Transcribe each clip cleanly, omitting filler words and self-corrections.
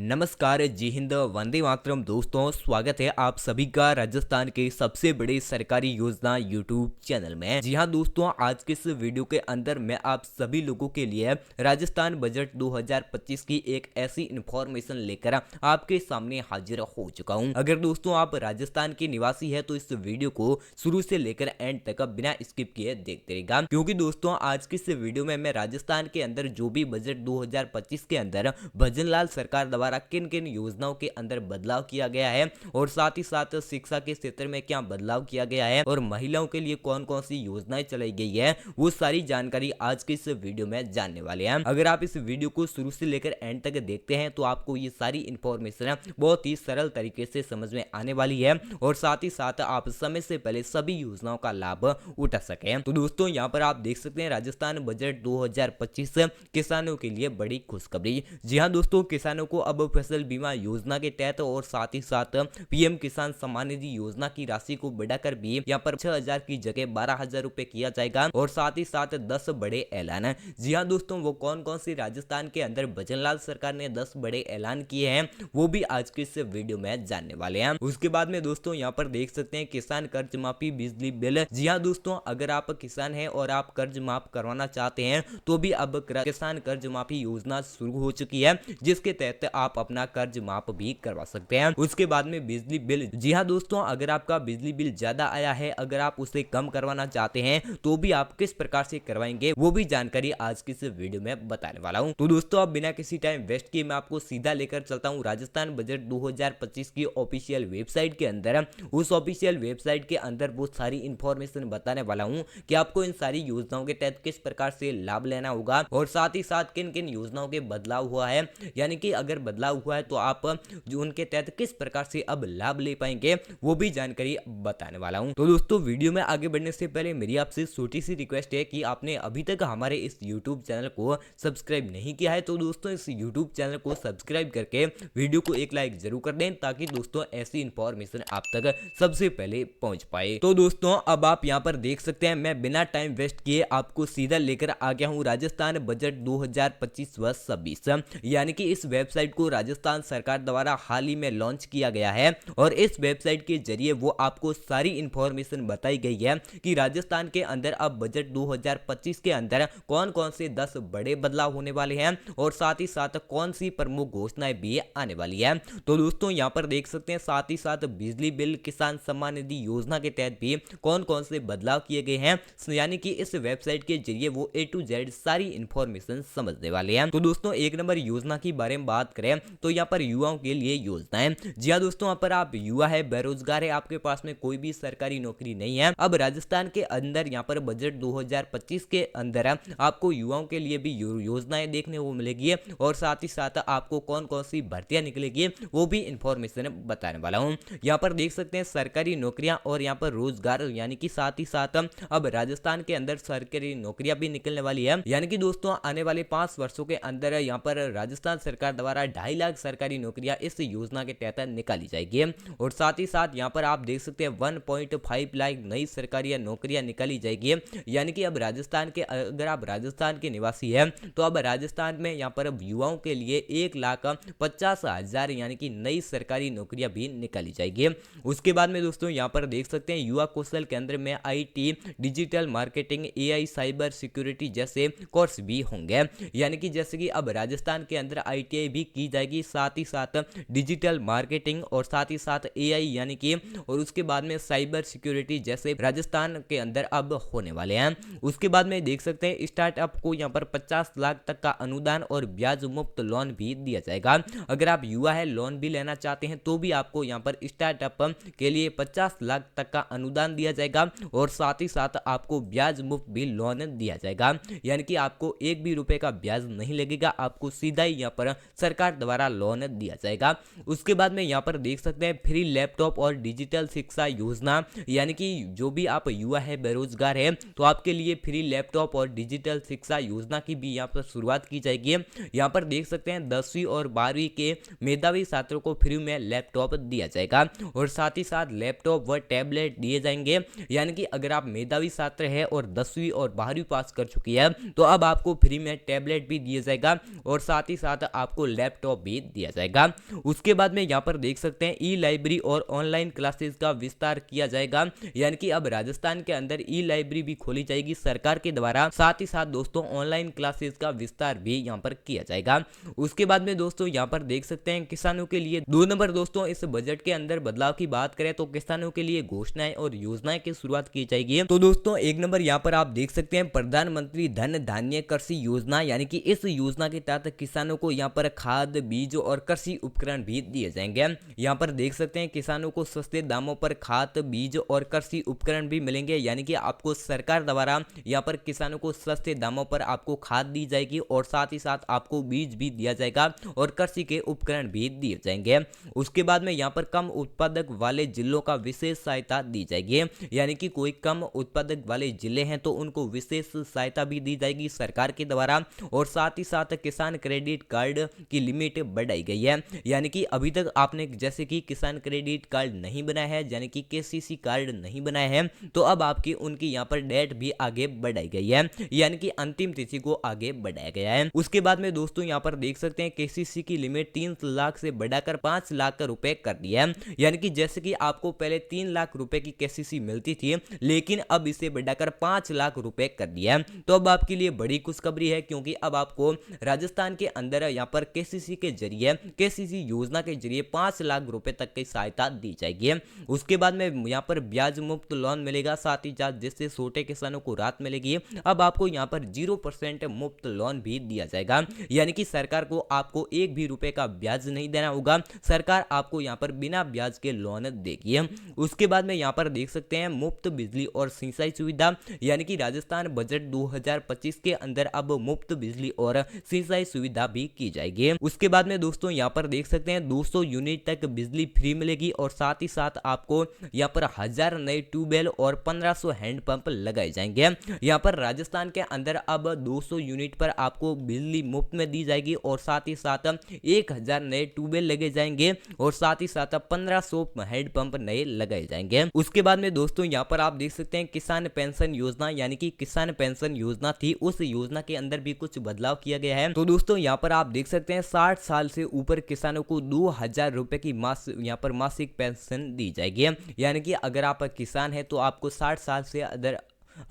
नमस्कार, जय हिंद, वंदे मातरम। दोस्तों, स्वागत है आप सभी का राजस्थान के सबसे बड़े सरकारी योजना यूट्यूब चैनल में। जी हां दोस्तों, आज के इस वीडियो के अंदर मैं आप सभी लोगों के लिए राजस्थान बजट 2025 की एक ऐसी इंफॉर्मेशन लेकर आपके सामने हाजिर हो चुका हूं। अगर दोस्तों आप राजस्थान के निवासी है तो इस वीडियो को शुरू से लेकर एंड तक बिना स्किप किए देखते रहेगा, क्योंकि दोस्तों आज की इस वीडियो में मैं राजस्थान के अंदर जो भी बजट 2025 के अंदर भजनलाल सरकार द्वारा किन किन योजनाओं के अंदर बदलाव किया गया है और साथ ही साथ शिक्षा के क्षेत्र में क्या बदलाव किया गया है और महिलाओं के लिए कौन कौन सी योजनाएं चलाई गई है, वो सारी जानकारी आज के इस वीडियो में जानने वाले हैं। अगर आप इस वीडियो को शुरू से लेकर एंड तक देखते हैं तो आपको ये सारी इंफॉर्मेशन बहुत ही सरल तरीके से समझ में आने वाली है और साथ ही साथ आप समय से पहले सभी योजनाओं का लाभ उठा सके। तो दोस्तों यहाँ पर आप देख सकते हैं राजस्थान बजट 2025 किसानों के लिए बड़ी खुशखबरी। जी हाँ दोस्तों, किसानों को अब फसल बीमा योजना के तहत और साथ ही साथ पीएम किसान सम्मान निधि योजना की राशि को बढ़ाकर भी यहाँ पर 6,000 की जगह 12,000 रुपए किया जाएगा और साथ ही साथ 10 बड़े ऐलान है। जी हाँ दोस्तों, वो कौन कौन सी राजस्थान के अंदर भजनलाल सरकार ने 10 बड़े ऐलान किए हैं वो भी आज के इस वीडियो में जानने वाले हैं। उसके बाद में दोस्तों यहाँ पर देख सकते हैं किसान कर्ज माफी, बिजली बिल। जी हाँ दोस्तों, अगर आप किसान हैं और आप कर्ज माफ करवाना चाहते हैं तो भी अब किसान कर्ज माफी योजना शुरू हो चुकी है, जिसके तहत आप अपना कर्ज माफ भी करवा सकते हैं। उसके बाद में बिजली बिल। जी हाँ दोस्तों, अगर आपका बिजली बिल ज्यादा आया है, अगर आप उसे कम करवाना चाहते हैं तो भी आप किस प्रकार से करवाएंगे वो भी जानकारी आज की इस वीडियो में बताने वाला हूं। तो दोस्तों अब बिना किसी टाइम वेस्ट किए मैं आपको सीधा लेकर चलता हूं राजस्थान बजट 2025 की ऑफिशियल वेबसाइट के अंदर। उस ऑफिशियल वेबसाइट के अंदर बहुत सारी इंफॉर्मेशन बताने वाला हूं कि आपको इन सारी योजनाओं के तहत किस प्रकार से लाभ लेना होगा और साथ ही साथ किन किन योजनाओं के बदलाव हुआ है, यानी कि अगर बदलाव हुआ है तो आप जो उनके तहत किस प्रकार से अब लाभ ले पाएंगे वो भी जानकारी बताने वाला हूं। तो दोस्तों वीडियो में आगे बढ़ने से पहले मेरी आपसे छोटी सी रिक्वेस्ट है कि आपने अभी तक हमारे इस YouTube चैनल को सब्सक्राइब नहीं किया है तो दोस्तों इस YouTube चैनल को सब्सक्राइब करके वीडियो को एक लाइक जरूर कर दें, ताकि दोस्तों ऐसी इंफॉर्मेशन आप तक सबसे पहले पहुंच पाए। तो दोस्तों अब आप यहाँ पर देख सकते हैं मैं बिना टाइम वेस्ट किए आपको सीधा लेकर आ गया हूँ राजस्थान बजट 2025-26, यानी कि इस वेबसाइट को राजस्थान सरकार द्वारा हाल ही में लॉन्च किया गया है और इस वेबसाइट के जरिए वो आपको सारी इंफॉर्मेशन बताई गई है कि राजस्थान के अंदर अब बजट 2025 के अंदर कौन कौन से 10 बड़े बदलाव होने वाले हैं और साथ ही साथ कौन सी प्रमुख घोषणाएं भी आने वाली है। तो दोस्तों यहाँ पर देख सकते हैं साथ ही साथ बिजली बिल, किसान सम्मान निधि योजना के तहत भी कौन कौन से बदलाव किए गए हैं, यानी कि इस वेबसाइट के जरिए वो A to Z सारी इंफॉर्मेशन समझने वाले हैं। तो दोस्तों एक नंबर योजना की बारे में बात करें तो यहाँ पर युवाओं के लिए योजना है। जी हाँ दोस्तों, यहाँ पर आप युवा है, बेरोजगार है, आपके पास में कोई भी सरकारी नौकरी नहीं है, अब राजस्थान के अंदर यहाँ पर बजट 2025 के अंदर आपको युवाओं के लिए भी योजनाएं देखने को मिलेगी और साथ ही साथ आपको कौन कौन सी भर्तियां निकलेगी वो भी इंफॉर्मेशन बताने वाला हूँ। यहाँ पर देख सकते हैं सरकारी नौकरियां और यहाँ पर रोजगार, यानी कि साथ ही साथ अब राजस्थान के अंदर सरकारी नौकरियां भी निकलने वाली है, यानी कि दोस्तों आने वाले 5 वर्षों के अंदर यहाँ पर राजस्थान सरकार द्वारा 2.5 लाख सरकारी नौकरियां इस योजना के तहत निकाली जाएगी और साथ ही साथ यहाँ पर आप देख सकते हैं 1.5 लाख नई सरकारी नौकरियां निकाली जाएगी, यानी कि अब राजस्थान के अगर आप राजस्थान के निवासी है तो अब राजस्थान में यहाँ पर युवाओं के लिए 1,50,000 यानी कि नई सरकारी नौकरियां भी निकाली जाएगी। उसके बाद में दोस्तों यहाँ पर देख सकते हैं युवा कौशल केंद्र में IT, digital marketing, AI, cyber security जैसे कोर्स भी होंगे, यानी कि जैसे कि अब राजस्थान के अंदर ITI भी की जाएगी, साथ ही साथ डिजिटल मार्केटिंग और साथ ही साथ AI यानी कि और उसके बाद में साइबर सिक्योरिटी जैसे राजस्थान के अंदर अब होने वाले हैं। उसके बाद में देख सकते हैं स्टार्टअप को यहाँ पर 50 लाख तक का अनुदान और ब्याज मुक्त लोन भी दिया जाएगा। अगर आप युवा है, लोन भी लेना चाहते हैं तो भी आपको यहाँ पर स्टार्टअप के लिए 50 लाख तक का अनुदान दिया जाएगा और साथ ही साथ आपको ब्याज मुक्त भी लोन दिया जाएगा, यानी कि आपको एक भी रुपए का ब्याज नहीं लगेगा, आपको सीधा ही यहाँ पर सरकार द्वारा लोन दिया जाएगा। उसके बाद में यहाँ पर देख सकते हैं फ्री लैपटॉप और डिजिटल शिक्षा योजना, यानी कि जो भी आप युवा है, बेरोजगार है तो आपके लिए फ्री लैपटॉप और डिजिटल शिक्षा योजना की भी यहाँ पर शुरुआत की जाएगी। यहाँ पर देख सकते हैं 10वीं और 12वीं के मेधावी छात्रों को फ्री में लैपटॉप दिया जाएगा और साथ ही साथ लैपटॉप व टैबलेट दिए जाएंगे, यानी कि अगर आप मेधावी छात्र है और 10वीं और 12वीं पास कर चुकी है तो अब आपको फ्री में टैबलेट भी दिया जाएगा और साथ ही साथ आपको लैपटॉप लैपटॉप भी दिया जाएगा। उसके बाद में यहाँ पर देख सकते हैं ई लाइब्रेरी और ऑनलाइन क्लासेस का विस्तार किया जाएगा, यानी कि अब राजस्थान के अंदर ई लाइब्रेरी भी खोली जाएगी सरकार के द्वारा। साथ ही साथ दोस्तों ऑनलाइन क्लासेस का विस्तार भी यहाँ पर किया जाएगा। उसके बाद में दोस्तों यहाँ पर देख सकते हैं किसानों के लिए 2 नंबर दोस्तों इस बजट के अंदर बदलाव की बात करें तो किसानों के लिए घोषणाएं और योजनाएं की शुरुआत की जाएगी। तो दोस्तों 1 नंबर यहाँ पर आप देख सकते हैं प्रधानमंत्री धन धान्य कृषि योजना, यानी कि इस योजना के तहत किसानों को यहाँ पर खाद बीज और कृषि उपकरण भी दिए जाएंगे। यहाँ पर देख सकते हैं किसानों को सस्ते दामों पर खाद बीज और कृषि उपकरण भी मिलेंगे, यानी कि आपको सरकार द्वारा यहाँ पर किसानों को सस्ते दामों पर आपको खाद दी जाएगी और साथ ही साथ आपको बीज भी दिया जाएगा और कृषि के उपकरण भी दिए जाएंगे। उसके बाद में यहाँ पर कम उत्पादक वाले जिलों का विशेष सहायता दी जाएगी, यानी कि कोई कम उत्पादक वाले जिले हैं तो उनको विशेष सहायता भी दी जाएगी सरकार के द्वारा। और साथ ही साथ किसान क्रेडिट कार्ड की लिमिट बढ़ाई गई है, यानी कि अभी तक आपने जैसे कि किसान क्रेडिट कार्ड नहीं बनाया है, यानी कि केसीसी कार्ड नहीं बनाया है, तो अब आपकी उनकी यहाँ पर डेट भी आगे बढ़ाई गई है, यानी कि अंतिम तिथि को आगे बढ़ाया गया है। उसके बाद में दोस्तों यहाँ पर देख सकते हैं केसीसी की लिमिट 3 लाख से बढ़ाकर 5 लाख रुपए कर दिया है, यानी कि जैसे कि आपको पहले 3 लाख रुपए की केसीसी मिलती थी, लेकिन अब इसे बढ़ाकर 5 लाख रुपए कर दिया है। तो अब आपके लिए बड़ी खुशखबरी है, क्योंकि अब आपको राजस्थान के अंदर यहाँ पर केसीसी के जरिए, केसीसी योजना के जरिए 5 लाख रुपए तक की सहायता दी जाएगी। उसके बाद में यहाँ पर ब्याज मुक्त लोन मिलेगा, साथ ही साथ जिससे छोटे किसानों को राहत मिलेगी। अब आपको यहाँ पर 0% मुफ्त लोन भी दिया जाएगा, यानी कि सरकार को आपको 1 भी रुपए का ब्याज नहीं देना होगा, सरकार आपको यहाँ पर बिना ब्याज के लोन देगी। उसके बाद में यहाँ पर देख सकते हैं मुफ्त बिजली और सिंचाई सुविधा, यानी कि राजस्थान बजट 2025 के अंदर अब मुफ्त बिजली और सिंचाई सुविधा भी की जाएगी। उसके बाद में दोस्तों यहाँ पर देख सकते हैं 200 यूनिट तक बिजली फ्री मिलेगी और साथ ही साथ आपको यहाँ पर 1000 नए ट्यूबवेल और 1500 हैंडपंप लगाए जाएंगे। यहाँ पर राजस्थान के अंदर अब 200 यूनिट पर आपको बिजली मुफ्त में दी जाएगी और साथ ही साथ 1000 नए ट्यूबवेल लगे जाएंगे और साथ ही साथ 1500 हैंडपंप नए लगाए जाएंगे। उसके बाद में दोस्तों यहाँ पर आप देख सकते हैं किसान पेंशन योजना, यानी कि किसान पेंशन योजना थी, उस योजना के अंदर भी कुछ बदलाव किया गया है। तो दोस्तों यहाँ पर आप देख सकते हैं 60 साल से ऊपर किसानों को 2000 रुपए की यहाँ पर मासिक पेंशन दी जाएगी, यानी कि अगर आप किसान हैं तो आपको 60 साल से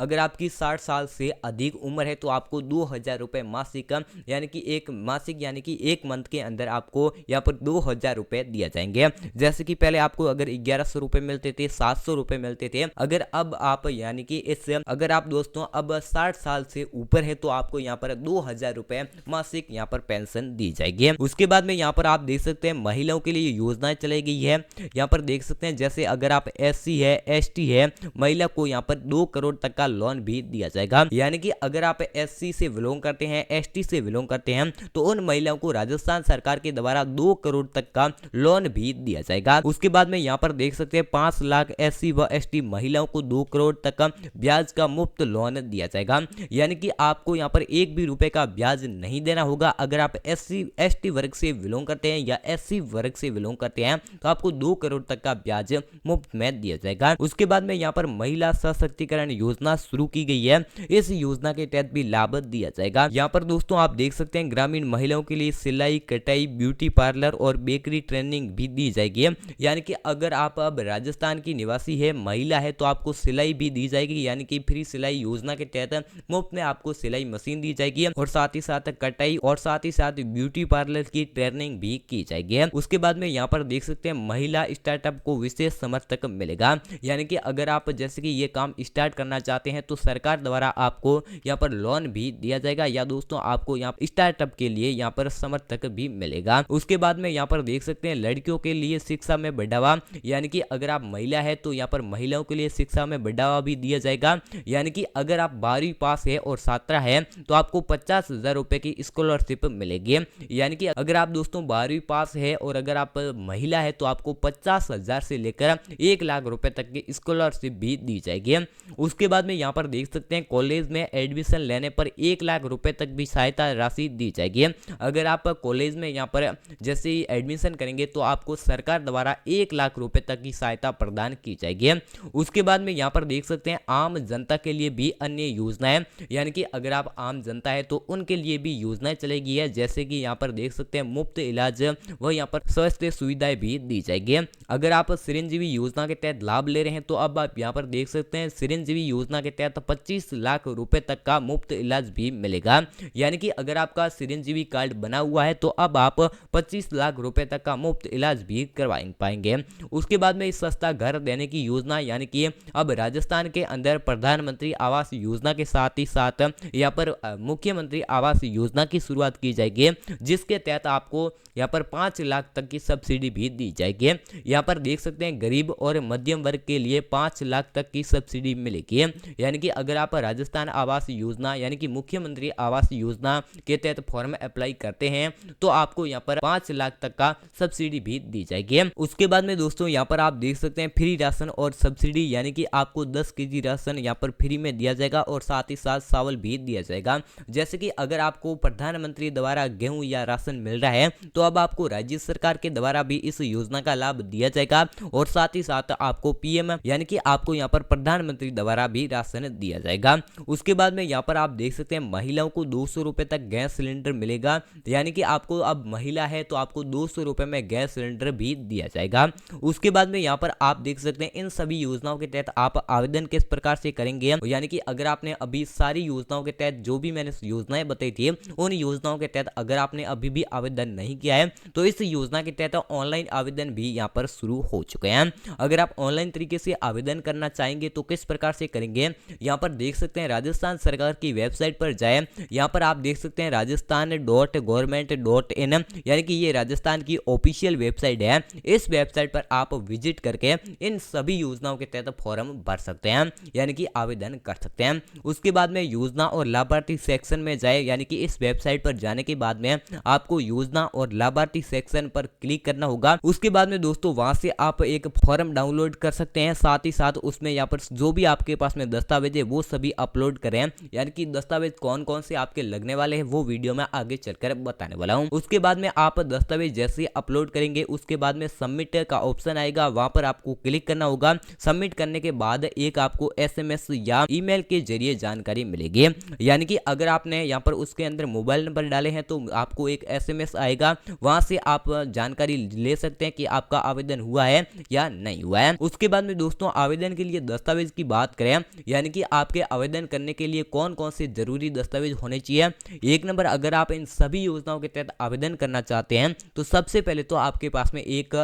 अगर आपकी 60 साल से अधिक उम्र है तो आपको 2000 रुपए मासिक, यानी कि एक मासिक यानी कि एक मंथ के अंदर आपको यहाँ पर 2000 रुपए दिया जाएंगे। जैसे कि पहले आपको अगर 1100 रुपए मिलते थे, 700 रुपए मिलते थे, अगर अब आप यानी कि अगर आप दोस्तों अब 60 साल से ऊपर है तो आपको यहाँ पर 2000 रुपए मासिक यहाँ पर पेंशन दी जाएगी। उसके बाद में यहाँ पर आप देख सकते हैं महिलाओं के लिए योजनाएं चलाई गई है। यहाँ पर देख सकते हैं जैसे अगर आप SC है, ST है, महिला को यहाँ पर 2 करोड़ तक का लोन भी दिया जाएगा, यानी कि अगर आप SC से बिलोंग करते हैं, ST से बिलोंग करते हैं तो उन महिलाओं को राजस्थान सरकार के द्वारा 2 करोड़ तक का लोन भी दिया जाएगा। उसके बाद में यहाँ पर देख सकते हैं 5 लाख SC व ST महिलाओं को 2 करोड़ तक का ब्याज का मुफ्त लोन दिया जाएगा, यानी कि आपको यहाँ पर 1 भी रुपए का ब्याज नहीं देना होगा। अगर आप SC ST वर्ग से बिलोंग करते हैं या SC वर्ग से बिलोंग करते हैं तो आपको 2 करोड़ तक का ब्याज मुफ्त में दिया जाएगा। उसके बाद में यहाँ पर महिला सशक्तिकरण योजना शुरू की गई है, इस योजना के तहत भी लाभ दिया जाएगा। यहाँ पर दोस्तों आप देख सकते हैं ग्रामीण महिलाओं के लिए सिलाई, कटाई, ब्यूटी पार्लर और बेकरी ट्रेनिंग भी दी जाएगी, यानी कि अगर आप अब राजस्थान की निवासी है, महिला है तो आपको सिलाई भी दी जाएगी, यानी कि फ्री सिलाई योजना के तहत मुफ्त में आपको सिलाई मशीन दी जाएगी और साथ ही साथ कटाई और साथ ही साथ ब्यूटी पार्लर की ट्रेनिंग भी की जाएगी। उसके बाद में यहाँ पर देख सकते हैं महिला स्टार्टअप को विशेष समर्थक मिलेगा, यानी कि अगर आप जैसे कि ये काम स्टार्ट करना चाहते हैं तो सरकार द्वारा आपको यहाँ पर लोन भी दिया जाएगा या दोस्तों आपको यहाँ स्टार्टअप के लिए यहाँ पर समर्थक भी मिलेगा। उसके बाद में यहाँ पर देख सकते हैं लड़कियों के लिए शिक्षा में बढ़ावा, यानी कि अगर आप महिला है तो यहाँ पर महिलाओं के लिए शिक्षा में बढ़ावा भी दिया जाएगा, यानी कि अगर आप 12वीं पास है और छात्रा है तो आपको 50,000 रुपए की स्कॉलरशिप मिलेगी, यानी कि अगर आप दोस्तों 12वीं पास है और अगर आप महिला है तो आपको 50,000 से लेकर 1 लाख रुपए तक की स्कॉलरशिप भी दी जाएगी। उसके बाद बाद में यहाँ पर देख सकते हैं कॉलेज में एडमिशन लेने पर 1 लाख रुपए तक भी सहायता राशि दी जाएगी। अगर आप कॉलेज में यहाँ पर जैसे ही एडमिशन करेंगे तो आपको सरकार द्वारा 1 लाख रुपए तक की सहायता प्रदान की जाएगी। उसके बाद में यहाँ पर देख सकते हैं आम जनता के लिए भी अन्य योजनाएं, यानी कि अगर आप आम जनता है तो उनके लिए भी योजनाएं चलेगी है, जैसे कि यहाँ पर देख सकते हैं मुफ्त इलाज व यहाँ पर स्वास्थ्य सुविधाएं भी दी जाएगी। अगर आप चिरंजीवी योजना के तहत लाभ ले रहे हैं तो अब आप यहाँ पर देख सकते हैं चिरंजीवी योजना के तहत 25 लाख रुपए तक का मुफ्त इलाज भी मिलेगा। यानी कि अगर आपका चिरंजीवी कार्ड बना हुआ है तो अब आप 25 लाख रुपए तक का मुफ्त इलाज भी करवा पाएंगे। उसके बाद में इस सस्ता घर देने की योजना, यानी कि अब राजस्थान के अंदर प्रधानमंत्री आवास योजना के साथ ही साथ यहाँ पर मुख्यमंत्री आवास योजना की शुरुआत की जाएगी, जिसके तहत आपको यहाँ पर 5 लाख तक की सब्सिडी भी दी जाएगी। यहाँ पर देख सकते हैं गरीब और मध्यम वर्ग के लिए 5 लाख तक की सब्सिडी मिलेगी। यानी कि अगर आप राजस्थान आवास योजना यानी कि मुख्यमंत्री आवास योजना के तहत फॉर्म अप्लाई करते हैं तो आपको यहाँ पर 5 लाख तक का सब्सिडी भी दी जाएगी। उसके बाद में दोस्तों यहाँ पर आप देख सकते हैं फ्री राशन और सब्सिडी, यानी कि आपको 10 केजी राशन यहाँ पर फ्री में दिया जाएगा और साथ ही साथ चावल भी दिया जाएगा। जैसे कि अगर आपको प्रधानमंत्री द्वारा गेहूं या राशन मिल रहा है तो अब आपको राज्य सरकार के द्वारा भी इस योजना का लाभ दिया जाएगा और साथ ही साथ आपको पीएम यानी कि आपको यहाँ पर प्रधानमंत्री द्वारा भी राशन दिया जाएगा। उसके बाद में यहाँ पर आप देख सकते हैं महिलाओं को 200 रुपए तक गैस सिलेंडर मिलेगा, यानी कि आपको अब महिला है तो आपको 200 रुपए में गैस सिलेंडर भी दिया जाएगा। उसके बाद में यहाँ पर आप देख सकते हैं इन सभी योजनाओं के तहत आप आवेदन किस प्रकार से करेंगे, यानी कि अगर आपने अभी सारी योजनाओं के तहत जो भी मैंने योजनाएं बताई थी उन योजनाओं के तहत अगर आपने अभी भी आवेदन नहीं किया है तो इस योजना के तहत ऑनलाइन आवेदन भी यहाँ पर शुरू हो चुके हैं। अगर आप ऑनलाइन तरीके से आवेदन करना चाहेंगे तो किस प्रकार से करेंगे, यहाँ पर देख सकते हैं राजस्थान सरकार की वेबसाइट पर जाए। यहाँ पर आप देख सकते हैं rajasthan.government.in, यानी कि ये राजस्थान की ऑफिशियल वेबसाइट है। इस वेबसाइट पर आप विजिट करके इन सभी योजनाओं के तहत फॉर्म भर सकते हैं, यानी कि आवेदन कर सकते हैं। उसके बाद में योजना और लाभार्थी सेक्शन में जाए, यानी कि इस वेबसाइट पर जाने के बाद में आपको योजना और लाभार्थी सेक्शन पर क्लिक करना होगा। उसके बाद में दोस्तों वहां से आप एक फॉर्म डाउनलोड कर सकते हैं, साथ ही साथ उसमें यहाँ पर जो भी आपके पास में दस्तावेज है वो सभी अपलोड करें, यानी कि दस्तावेज कौन कौन से आपके लगने वाले हैं वो वीडियो में आगे चलकर बताने वाला हूँ। उसके बाद में आप दस्तावेज जैसे अपलोड करेंगे उसके बाद में सबमिट का ऑप्शन आएगा, वहां पर आपको क्लिक करना होगा। सबमिट करने के बाद एक आपको SMS या ईमेल के जरिए जानकारी मिलेगी, यानी कि अगर आपने यहाँ पर उसके अंदर मोबाइल नंबर डाले हैं तो आपको एक SMS आएगा, वहां से आप जानकारी ले सकते हैं कि आपका आवेदन हुआ है या नहीं हुआ है। उसके बाद में दोस्तों आवेदन के लिए दस्तावेज की बात करें, यानी कि आपके आवेदन करने के लिए कौन कौन से जरूरी दस्तावेज होने चाहिए। एक नंबर, अगर आप इन सभी योजनाओं के तहत आवेदन करना चाहते हैं तो सबसे पहले तो आपके पास में एक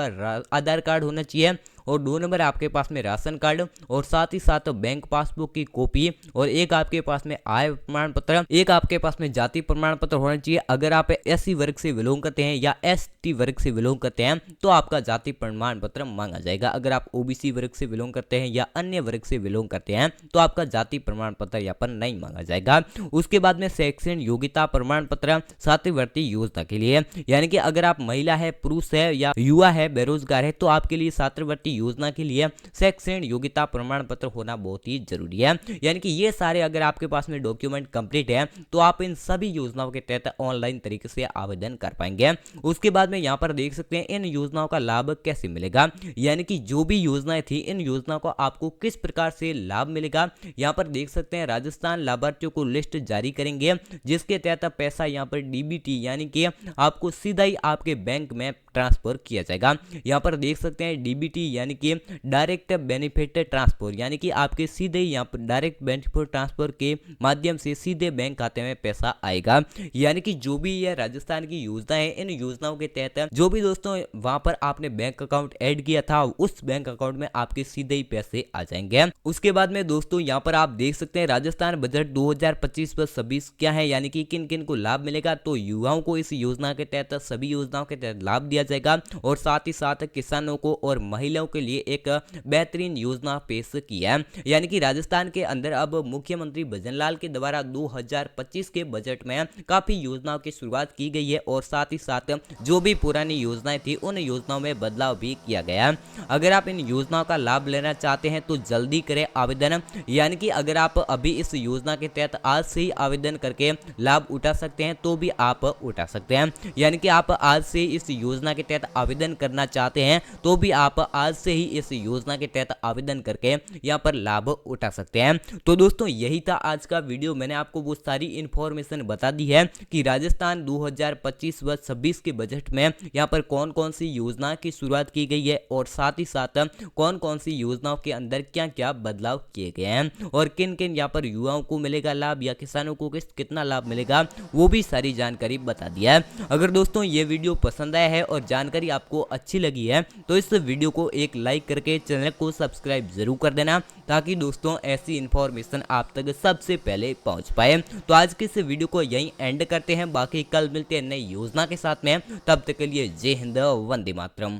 आधार कार्ड होना चाहिए और 2 नंबर आपके पास में राशन कार्ड और साथ ही साथ बैंक पासबुक की कॉपी और एक आपके पास में आय प्रमाण पत्र, एक आपके पास में जाति प्रमाण पत्र होना चाहिए। अगर आप SC वर्ग से बिलोंग करते हैं या ST वर्ग से बिलोंग करते हैं तो आपका जाति प्रमाण पत्र मांगा जाएगा। अगर आप OBC वर्ग से बिलोंग करते हैं या अन्य वर्ग से बिलोंग करते हैं तो आपका जाति प्रमाण पत्र यहाँ पर नहीं मांगा जाएगा। उसके बाद में शैक्षणिक योग्यता प्रमाण पत्र छात्रवृत्ति योजना के लिए, यानी कि अगर आप महिला है, पुरुष है या युवा है, बेरोजगार है तो आपके लिए छात्रवृत्ति योजना के लिए शैक्षणिक योग्यता प्रमाण पत्र होना बहुत ही जरूरी है। यानी कि ये सारे अगर आपके पास में डॉक्यूमेंट कंप्लीट है तो आप इन सभी योजनाओं के तहत ऑनलाइन तरीके से आवेदन कर पाएंगे। उसके बाद में यहाँ पर देख सकते हैं इन योजनाओं का लाभ कैसे मिलेगा, यानी कि जो भी योजनाएं थी इन योजनाओं को आपको किस प्रकार से लाभ मिलेगा। यहाँ पर देख सकते हैं राजस्थान लाभार्थियों को लिस्ट जारी करेंगे जिसके तहत पैसा यहाँ पर DBT यानी कि आपको सीधा ही आपके बैंक में ट्रांसफर किया जाएगा। यहाँ पर देख सकते हैं DBT यानी कि डायरेक्ट बेनिफिट ट्रांसफर, यानी कि आपके सीधे यहाँ पर डायरेक्ट बेनिफिट ट्रांसफर के माध्यम से सीधे बैंक खाते में पैसा आएगा। यानी कि जो भी ये राजस्थान की योजना है इन योजनाओं के तहत जो भी दोस्तों वहां पर आपने बैंक अकाउंट ऐड किया था उस बैंक अकाउंट में आपके सीधे ही पैसे आ जाएंगे। उसके बाद में दोस्तों यहाँ पर आप देख सकते हैं राजस्थान बजट 2025-26 क्या है, यानी कि किन किन को लाभ मिलेगा। तो युवाओं को इस योजना के तहत सभी योजनाओं के तहत लाभ दिया जाएगा और साथ ही साथ किसानों को और महिलाओं के लिए एक बेहतरीन योजना पेश की है। यानी कि राजस्थान के अंदर अब मुख्यमंत्री भजनलाल के द्वारा 2025 के बजट में काफी योजनाओं की शुरुआत की गई है और साथ ही साथ जो भी पुरानी योजनाएं थी उन योजनाओं में बदलाव भी किया गया है। अगर आप इन योजनाओं का लाभ लेना चाहते हैं तो जल्दी करें आवेदन। यानी कि अगर आप अभी इस योजना के तहत आज से ही आवेदन करके लाभ उठा सकते हैं तो भी आप उठा सकते हैं। यानी कि आप आज से इस योजना के तहत आवेदन करना चाहते हैं तो भी आप आज से ही इस योजना के तहत आवेदन करके यहाँ पर लाभ उठा सकते हैं। तो दोस्तों यही था आज का वीडियो। मैंने आपको वो सारी इंफॉर्मेशन बता दी है कि राजस्थान 2025 व 26 के बजट में यहाँ पर कौन कौन सी योजना की शुरुआत की गई है और साथ ही साथ कौन कौन सी योजनाओं के अंदर क्या क्या बदलाव किए गए हैं और किन किन यहाँ पर युवाओं को मिलेगा लाभ या किसानों को कितना लाभ मिलेगा, वो भी सारी जानकारी बता दिया है। अगर दोस्तों ये वीडियो पसंद आया है और जानकारी आपको अच्छी लगी है तो इस वीडियो को एक लाइक करके चैनल को सब्सक्राइब जरूर कर देना ताकि दोस्तों ऐसी इंफॉर्मेशन आप तक सबसे पहले पहुंच पाए। तो आज के इस वीडियो को यहीं एंड करते हैं, बाकी कल मिलते हैं नई योजना के साथ में। तब तक के लिए जय हिंद, वंदे मातरम।